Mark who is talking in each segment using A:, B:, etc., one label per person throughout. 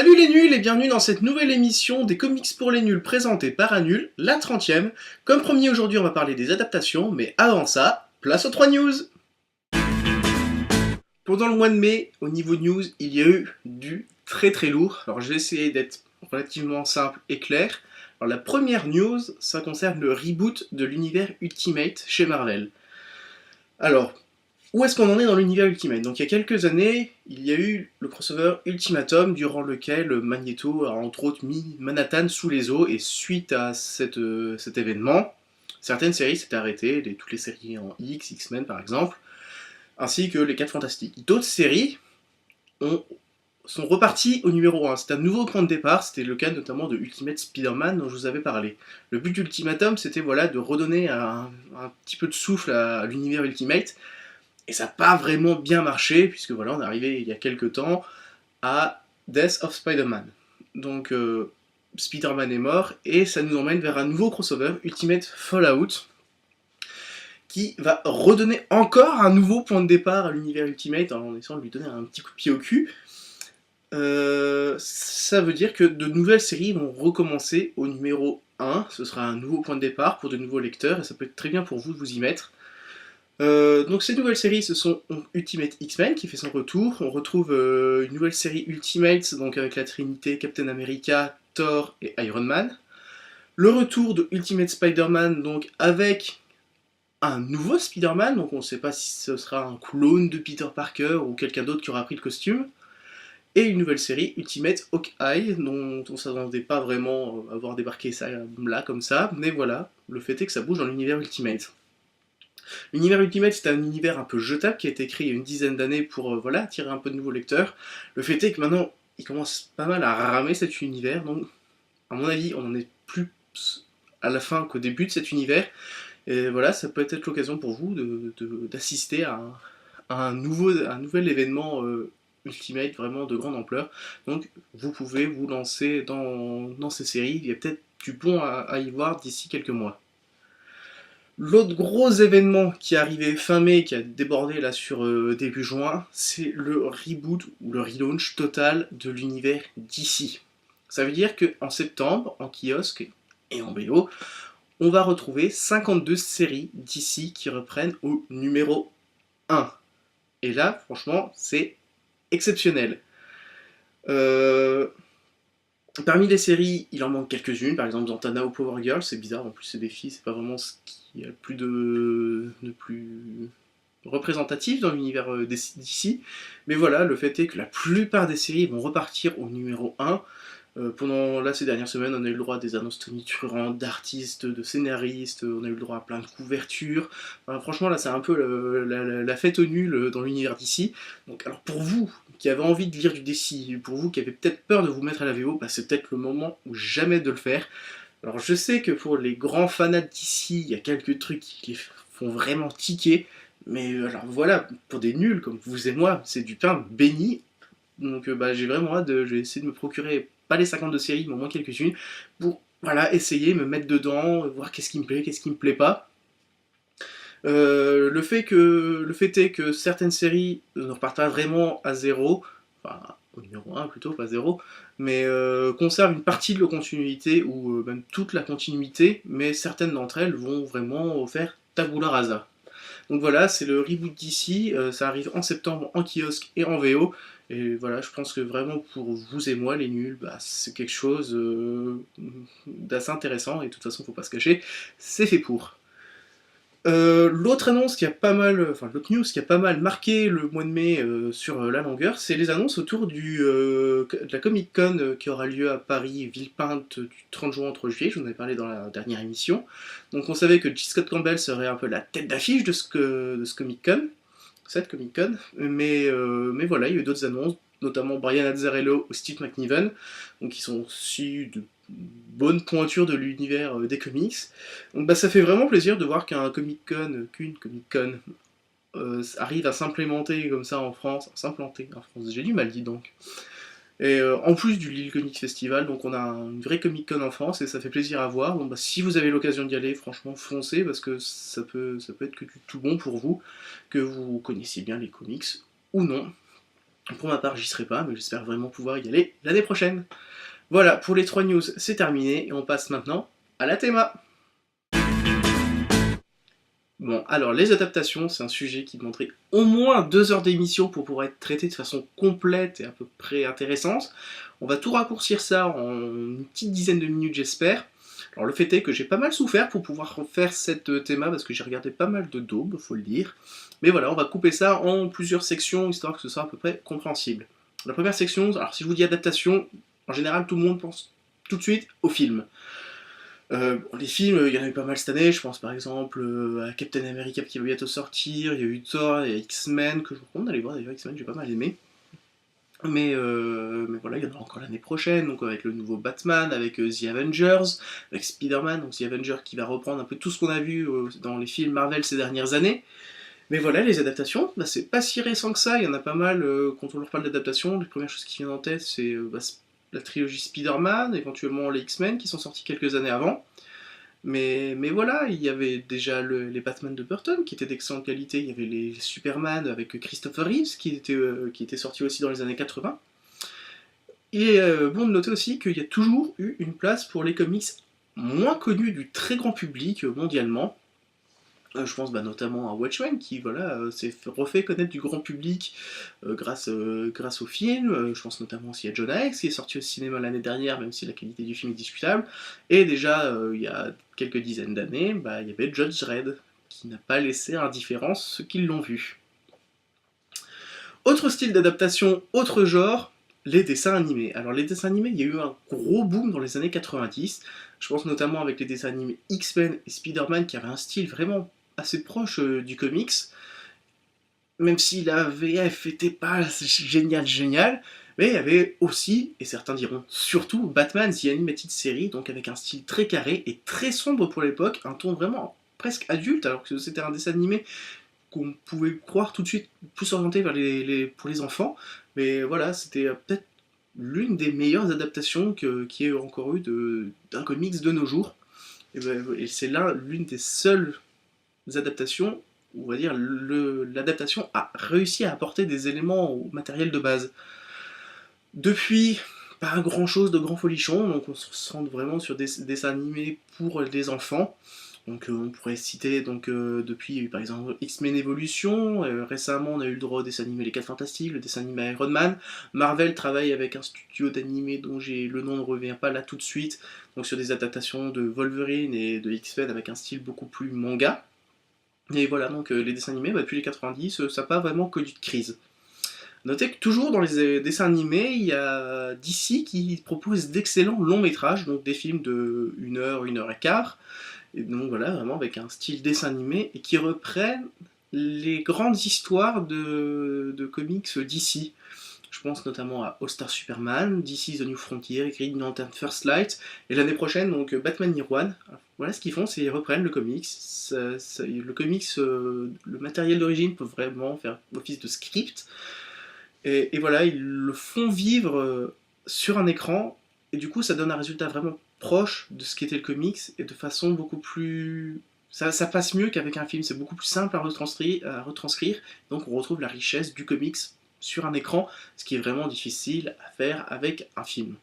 A: Salut les nuls et bienvenue dans cette nouvelle émission des comics pour les nuls présentée par Anul, la 30e. Comme promis aujourd'hui on va parler des adaptations, mais avant ça, place aux 3 news. Pendant le mois de mai, au niveau news, il y a eu du très très lourd. Alors je vais essayer d'être relativement simple et clair. Alors la première news, ça concerne le reboot de l'univers Ultimate chez Marvel. Alors, où est-ce qu'on en est dans l'univers Ultimate? Donc il y a quelques années, il y a eu le crossover Ultimatum, durant lequel Magneto a entre autres mis Manhattan sous les eaux, et suite à cet événement, certaines séries s'étaient arrêtées, toutes les séries en X, X-Men par exemple, ainsi que les 4 Fantastiques. D'autres séries sont reparties au numéro 1. C'est un nouveau point de départ, c'était le cas notamment de Ultimate Spider-Man dont je vous avais parlé. Le but d'Ultimatum, c'était voilà, de redonner un petit peu de souffle à l'univers Ultimate, et ça n'a pas vraiment bien marché, puisque voilà, on est arrivé il y a quelques temps à Death of Spider-Man. Donc Spider-Man est mort, et ça nous emmène vers un nouveau crossover, Ultimate Fallout, qui va redonner encore un nouveau point de départ à l'univers Ultimate, en essayant de lui donner un petit coup de pied au cul. Ça veut dire que de nouvelles séries vont recommencer au numéro 1, ce sera un nouveau point de départ pour de nouveaux lecteurs, et ça peut être très bien pour vous de vous y mettre. Donc ces nouvelles séries, ce sont Ultimate X-Men qui fait son retour. On retrouve une nouvelle série Ultimate, donc avec la trinité Captain America, Thor et Iron Man. Le retour de Ultimate Spider-Man, donc avec un nouveau Spider-Man, donc on ne sait pas si ce sera un clone de Peter Parker ou quelqu'un d'autre qui aura pris le costume. Et une nouvelle série, Ultimate Hawkeye, dont on ne s'attendait pas vraiment à voir débarquer ça là comme ça, mais voilà, le fait est que ça bouge dans l'univers Ultimate. L'univers Ultimate, c'est un univers un peu jetable qui a été créé il y a une dizaine d'années pour voilà, attirer un peu de nouveaux lecteurs. Le fait est que maintenant, il commence pas mal à ramer cet univers, donc à mon avis, on en est plus à la fin qu'au début de cet univers. Et voilà, ça peut être l'occasion pour vous d'assister à un nouvel événement Ultimate vraiment de grande ampleur. Donc vous pouvez vous lancer dans ces séries, il y a peut-être du bon à y voir d'ici quelques mois. L'autre gros événement qui est arrivé fin mai, qui a débordé là sur début juin, c'est le reboot ou le relaunch total de l'univers DC. Ça veut dire qu'en septembre, en kiosque et en BO, on va retrouver 52 séries DC qui reprennent au numéro 1. Et là, franchement, c'est exceptionnel. Parmi les séries, il en manque quelques-unes, par exemple Zatanna ou Power Girl, c'est bizarre, en plus c'est des filles, c'est pas vraiment ce qui est le plus de plus représentatif dans l'univers d'ici. Mais voilà, le fait est que la plupart des séries vont repartir au numéro 1. Pendant là, ces dernières semaines, on a eu le droit à des annonces tonitruantes d'artistes, de scénaristes, on a eu le droit à plein de couvertures. Enfin, franchement, là, c'est un peu la fête aux nuls dans l'univers d'ici. Donc, alors pour vous qui avez envie de lire du DC, pour vous qui avez peut-être peur de vous mettre à la VO, bah, c'est peut-être le moment ou jamais de le faire. Alors, je sais que pour les grands fanats d'ici, il y a quelques trucs qui les font vraiment tiquer. Mais alors voilà, pour des nuls comme vous et moi, c'est du pain béni. Donc bah, j'ai vraiment hâte je vais essayer de me procurer, pas les 52 séries, mais au moins quelques-unes, pour voilà, essayer, me mettre dedans, voir qu'est-ce qui me plaît, qu'est-ce qui me plaît pas. Le fait est que certaines séries ne repartent pas vraiment à zéro, enfin au numéro 1 plutôt, pas zéro, mais conservent une partie de leur continuité, ou même toute la continuité, mais certaines d'entre elles vont vraiment faire tabula rasa. Donc voilà, c'est le reboot d'ici, ça arrive en septembre en kiosque et en VO, et voilà, je pense que vraiment pour vous et moi, les nuls, bah, c'est quelque chose d'assez intéressant, et de toute façon, faut pas se cacher, c'est fait pour. L'autre annonce qui a pas mal, enfin l'autre news qui a pas mal marqué le mois de mai sur la longueur, c'est les annonces autour de la Comic Con qui aura lieu à Paris, Villepinte, du 30 juin au 3 juillet, je vous en avais parlé dans la dernière émission. Donc on savait que J. Scott Campbell serait un peu la tête d'affiche de ce Comic Con, cette Comic Con, mais voilà, il y a eu d'autres annonces, notamment Brian Azzarello ou Steve McNiven, donc qui sont aussi de bonne pointure de l'univers des comics. Donc bah, ça fait vraiment plaisir de voir qu'une Comic Con arrive à s'implémenter comme ça en France, j'ai du mal dit donc. Et en plus du Lille Comics Festival, donc on a une vraie Comic Con en France et ça fait plaisir à voir. Donc bah, si vous avez l'occasion d'y aller, franchement foncez parce que ça peut être que du tout bon pour vous, que vous connaissiez bien les comics ou non. Pour ma part, j'y serai pas, mais j'espère vraiment pouvoir y aller l'année prochaine. Voilà, pour les 3 news, c'est terminé, et on passe maintenant à la théma. Bon, alors les adaptations, c'est un sujet qui demanderait au moins 2 heures d'émission pour pouvoir être traité de façon complète et à peu près intéressante. On va tout raccourcir ça en une petite dizaine de minutes, j'espère. Alors le fait est que j'ai pas mal souffert pour pouvoir faire cette théma, parce que j'ai regardé pas mal de daubes, faut le dire. Mais voilà, on va couper ça en plusieurs sections, histoire que ce soit à peu près compréhensible. La première section, alors si je vous dis adaptation, en général tout le monde pense tout de suite au film. Les films, il y en a eu pas mal cette année, je pense par exemple à Captain America qui va bientôt sortir, il y a eu Thor, il y a X-Men, que je vous recommande d'aller voir d'ailleurs, X-Men j'ai pas mal aimé. Mais voilà, il y en aura encore l'année prochaine, donc avec le nouveau Batman, avec The Avengers, avec Spider-Man, donc The Avenger qui va reprendre un peu tout ce qu'on a vu dans les films Marvel ces dernières années. Mais voilà, les adaptations, bah, c'est pas si récent que ça, il y en a pas mal, quand on leur parle d'adaptation, les premières choses qui viennent en tête, c'est la trilogie Spider-Man, éventuellement les X-Men qui sont sortis quelques années avant. Mais voilà, il y avait déjà les Batman de Burton qui étaient d'excellente qualité, il y avait les Superman avec Christopher Reeves qui était sorti aussi dans les années 80. Il est bon de noter aussi qu'il y a toujours eu une place pour les comics moins connus du très grand public mondialement. Je pense notamment à Watchmen qui s'est refait connaître du grand public grâce au film. Je pense notamment aussi à Jonah Hex qui est sorti au cinéma l'année dernière, même si la qualité du film est discutable. Et déjà il y a quelques dizaines d'années, il y avait Judge Dredd qui n'a pas laissé indifférent ceux qui l'ont vu. Autre style d'adaptation, autre genre, les dessins animés. Alors les dessins animés, il y a eu un gros boom dans les années 90. Je pense notamment avec les dessins animés X-Men et Spider-Man qui avaient un style vraiment assez proche du comics, même si la VF était pas génial, mais il y avait aussi, et certains diront surtout, Batman The Animated Series, donc avec un style très carré et très sombre pour l'époque, un ton vraiment presque adulte, alors que c'était un dessin animé qu'on pouvait croire tout de suite plus orienté vers pour les enfants, mais voilà, c'était peut-être l'une des meilleures adaptations qu'il y ait encore eu d'un comics de nos jours, et c'est là l'une des seules adaptations, on va dire, l'adaptation a réussi à apporter des éléments au matériel de base. Depuis, pas grand chose de grand folichon, donc on se centre vraiment sur des dessins animés pour les enfants. Donc on pourrait citer depuis par exemple X-Men Evolution, récemment on a eu le droit au dessin animé Les 4 Fantastiques, le dessin animé Iron Man. Marvel travaille avec un studio d'animé dont le nom ne revient pas là tout de suite, donc sur des adaptations de Wolverine et de X-Men avec un style beaucoup plus manga. Et voilà, donc les dessins animés, depuis les 90, ça n'a pas vraiment connu de crise. Notez que toujours dans les dessins animés, il y a DC qui propose d'excellents longs métrages, donc des films de 1 heure, 1 heure et quart, et donc voilà, vraiment avec un style dessin animé, et qui reprennent les grandes histoires de comics DC. Je pense notamment à All Star Superman, DC The New Frontier, Green Lantern First Light, et l'année prochaine, donc Batman Year One. Voilà, ce qu'ils font, c'est qu'ils reprennent le comics. Le comics, le matériel d'origine peut vraiment faire office de script. Et voilà, ils le font vivre sur un écran, et du coup, ça donne un résultat vraiment proche de ce qu'était le comics, et de façon beaucoup plus... Ça passe mieux qu'avec un film, c'est beaucoup plus simple à retranscrire, donc on retrouve la richesse du comics sur un écran, ce qui est vraiment difficile à faire avec un film.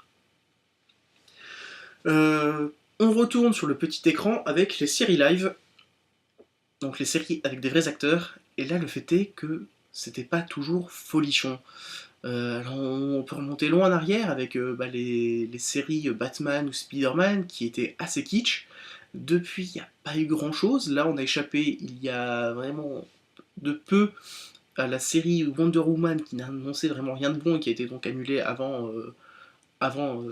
A: On retourne sur le petit écran avec les séries live, donc les séries avec des vrais acteurs, et là le fait est que c'était pas toujours folichon. Alors on peut remonter loin en arrière avec les séries Batman ou Spider-Man qui étaient assez kitsch. Depuis, il n'y a pas eu grand chose. Là, on a échappé il y a vraiment de peu à la série Wonder Woman qui n'a annoncé vraiment rien de bon et qui a été donc annulée avant, avant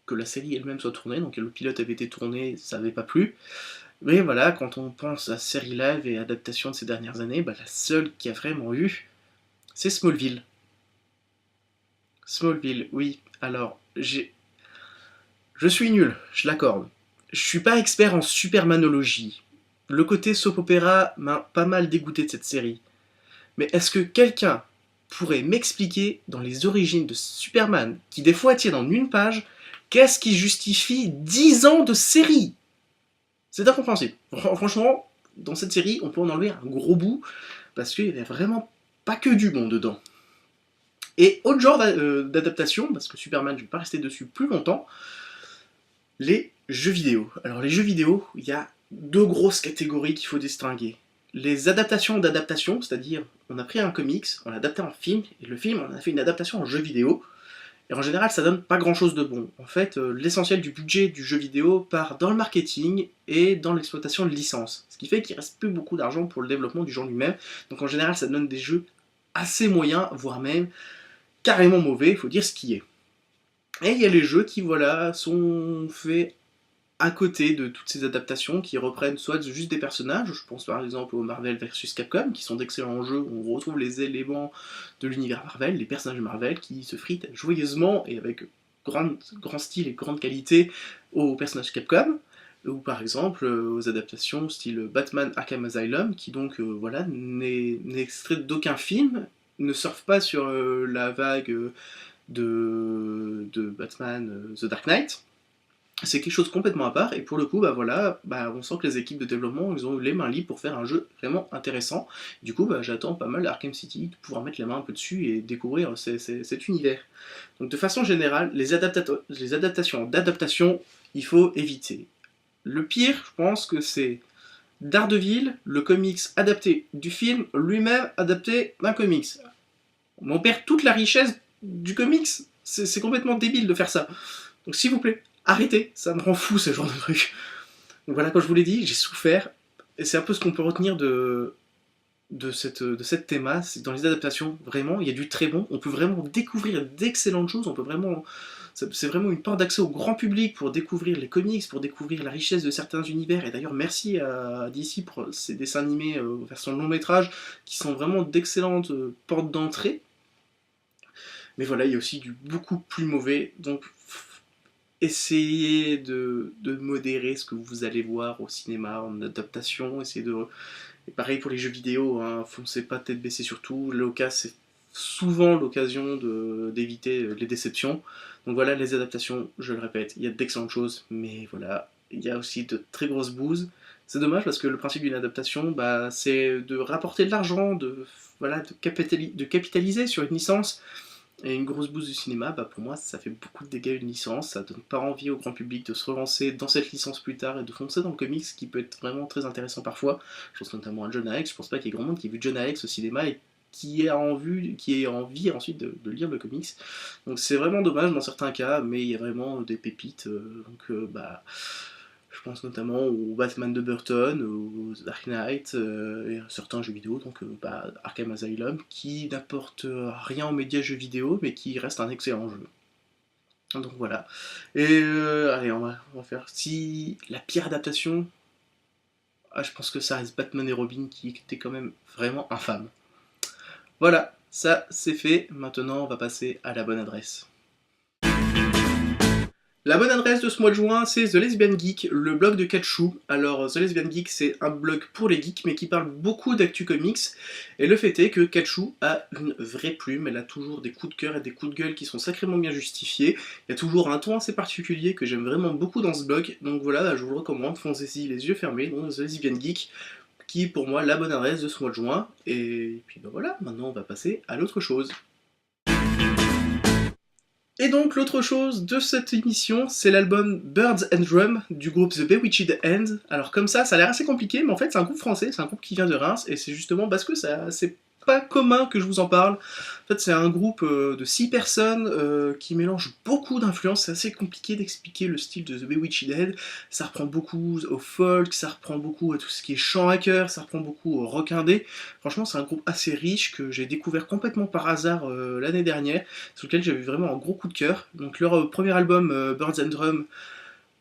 A: que la série elle-même soit tournée. Donc le pilote avait été tourné, ça n'avait pas plu. Mais voilà, quand on pense à série live et adaptation de ces dernières années, la seule qui a vraiment eu, c'est Smallville. Smallville, oui. Alors, je suis nul, je l'accorde. Je suis pas expert en supermanologie. Le côté soap opéra m'a pas mal dégoûté de cette série. Mais est-ce que quelqu'un pourrait m'expliquer, dans les origines de Superman, qui des fois tiennent en une page, qu'est-ce qui justifie 10 ans de série? C'est incompréhensible. Franchement, dans cette série, on peut en enlever un gros bout, parce qu'il n'y a vraiment pas que du bon dedans. Et autre genre d'adaptation, parce que Superman, je vais pas rester dessus plus longtemps, les jeux vidéo. Alors les jeux vidéo, il y a deux grosses catégories qu'il faut distinguer. Les adaptations d'adaptation, c'est-à-dire on a pris un comics, on l'a adapté en film, et le film on a fait une adaptation en jeu vidéo, et en général ça donne pas grand chose de bon. En fait, l'essentiel du budget du jeu vidéo part dans le marketing et dans l'exploitation de licences, ce qui fait qu'il reste plus beaucoup d'argent pour le développement du genre lui-même, donc en général ça donne des jeux assez moyens, voire même carrément mauvais, il faut dire ce qui est. Et il y a les jeux qui, voilà, sont faits à côté de toutes ces adaptations, qui reprennent soit juste des personnages, je pense par exemple au Marvel vs Capcom, qui sont d'excellents jeux, où on retrouve les éléments de l'univers Marvel, les personnages de Marvel, qui se fritent joyeusement et avec grand style et grande qualité aux personnages Capcom, ou par exemple aux adaptations style Batman Arkham Asylum, qui donc voilà, n'est extrait d'aucun film, ne surfe pas sur la vague de Batman The Dark Knight. C'est quelque chose complètement à part, et pour le coup, bah voilà, bah on sent que les équipes de développement, ils ont eu les mains libres pour faire un jeu vraiment intéressant. Du coup, bah, j'attends pas mal Arkham City, de pouvoir mettre la main un peu dessus et découvrir cet univers. Donc de façon générale, les adaptations d'adaptation, il faut éviter. Le pire, je pense que c'est Daredevil, le comics adapté du film, lui-même adapté d'un comics. On perd toute la richesse du comics. C'est complètement débile de faire ça. Donc s'il vous plaît, arrêtez, ça me rend fou ce genre de truc. Donc voilà, comme je vous l'ai dit, j'ai souffert, et c'est un peu ce qu'on peut retenir de cette théma, c'est dans les adaptations, vraiment, il y a du très bon, on peut vraiment découvrir d'excellentes choses, on peut vraiment... C'est vraiment une porte d'accès au grand public pour découvrir les comics, pour découvrir la richesse de certains univers, et d'ailleurs merci à DC pour ces dessins animés version long métrage, qui sont vraiment d'excellentes portes d'entrée. Mais voilà, il y a aussi du beaucoup plus mauvais, donc essayez de modérer ce que vous allez voir au cinéma en adaptation, essayez de... Et pareil pour les jeux vidéo, hein, foncez pas tête baissée surtout, c'est souvent l'occasion d'éviter les déceptions. Donc voilà, les adaptations, je le répète, il y a d'excellentes choses, mais voilà, il y a aussi de très grosses bouses. C'est dommage parce que le principe d'une adaptation, bah, c'est de rapporter de l'argent, voilà, de capitaliser sur une licence. Et une grosse bouse du cinéma, bah pour moi, ça fait beaucoup de dégâts une licence, ça donne pas envie au grand public de se relancer dans cette licence plus tard et de foncer dans le comics, ce qui peut être vraiment très intéressant parfois. Je pense notamment à John Alex, je pense pas qu'il y ait grand monde qui ait vu John Alex au cinéma et qui ait envie ensuite de lire le comics. Donc c'est vraiment dommage dans certains cas, mais il y a vraiment des pépites, bah... Je pense notamment au Batman de Burton, au Dark Knight et à certains jeux vidéo, donc bah, Arkham Asylum, qui n'apporte rien aux médias jeux vidéo, mais qui reste un excellent jeu. Donc voilà. Et allez, on va faire. Si la pire adaptation, je pense que ça reste Batman et Robin, qui était quand même vraiment infâme. Voilà, ça c'est fait. Maintenant, on va passer à la bonne adresse. La bonne adresse de ce mois de juin, c'est The Lesbian Geek, le blog de Katchou. Alors, The Lesbian Geek, c'est un blog pour les geeks, mais qui parle beaucoup d'actu comics. Et le fait est que Katchou a une vraie plume, elle a toujours des coups de cœur et des coups de gueule qui sont sacrément bien justifiés. Il y a toujours un ton assez particulier que j'aime vraiment beaucoup dans ce blog. Donc voilà, je vous le recommande, foncez-y les yeux fermés, donc The Lesbian Geek, qui est pour moi la bonne adresse de ce mois de juin. Et puis ben voilà, maintenant on va passer à l'autre chose. Et donc l'autre chose de cette émission, c'est l'album Birds and Drum du groupe The Bewitched End. Alors comme ça a l'air assez compliqué, mais en fait c'est un groupe français, c'est un groupe qui vient de Reims, et c'est justement parce que c'est pas commun que je vous en parle. En fait c'est un groupe de 6 personnes qui mélange beaucoup d'influences, c'est assez compliqué d'expliquer le style de The Bewitched End. Ça reprend beaucoup au folk, ça reprend beaucoup à tout ce qui est chant à chœur, ça reprend beaucoup au rock indé. Franchement c'est un groupe assez riche que j'ai découvert complètement par hasard l'année dernière, sur lequel j'avais vraiment un gros coup de cœur. Donc leur premier album, Birds and Drum,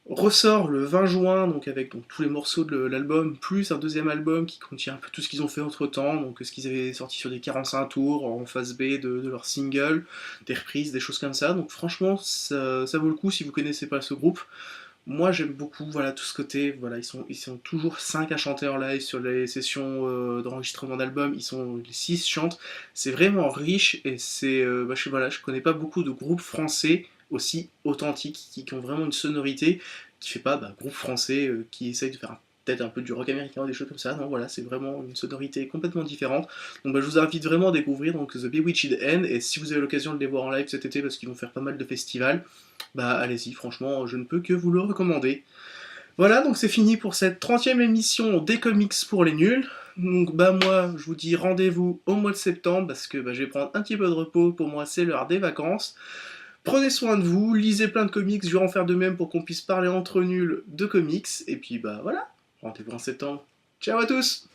A: ressort le 20 juin, donc avec tous les morceaux de l'album, plus un deuxième album qui contient un peu tout ce qu'ils ont fait entre temps, donc ce qu'ils avaient sorti sur des 45 tours, en phase B de leur single, des reprises, des choses comme ça. Donc franchement, ça vaut le coup si vous connaissez pas ce groupe. Moi j'aime beaucoup voilà, tout ce côté, voilà, ils sont toujours 5 à chanter en live sur les sessions d'enregistrement d'albums, les 6 chantent, c'est vraiment riche et je connais pas beaucoup de groupes français aussi authentiques, qui ont vraiment une sonorité, qui fait pas groupe français qui essaye de faire un peut-être un peu du rock américain ou des choses comme ça. Non, voilà, c'est vraiment une sonorité complètement différente. Donc bah, je vous invite vraiment à découvrir donc, The Bewitched End, et si vous avez l'occasion de les voir en live cet été, parce qu'ils vont faire pas mal de festivals, bah allez-y, franchement, je ne peux que vous le recommander. Voilà, donc c'est fini pour cette 30e émission des comics pour les nuls. Donc bah moi, je vous dis rendez-vous au mois de septembre, parce que bah, je vais prendre un petit peu de repos, pour moi c'est l'heure des vacances. Prenez soin de vous, lisez plein de comics, je vais en faire de même pour qu'on puisse parler entre nuls de comics, et puis bah voilà, rendez-vous en septembre. Ciao à tous!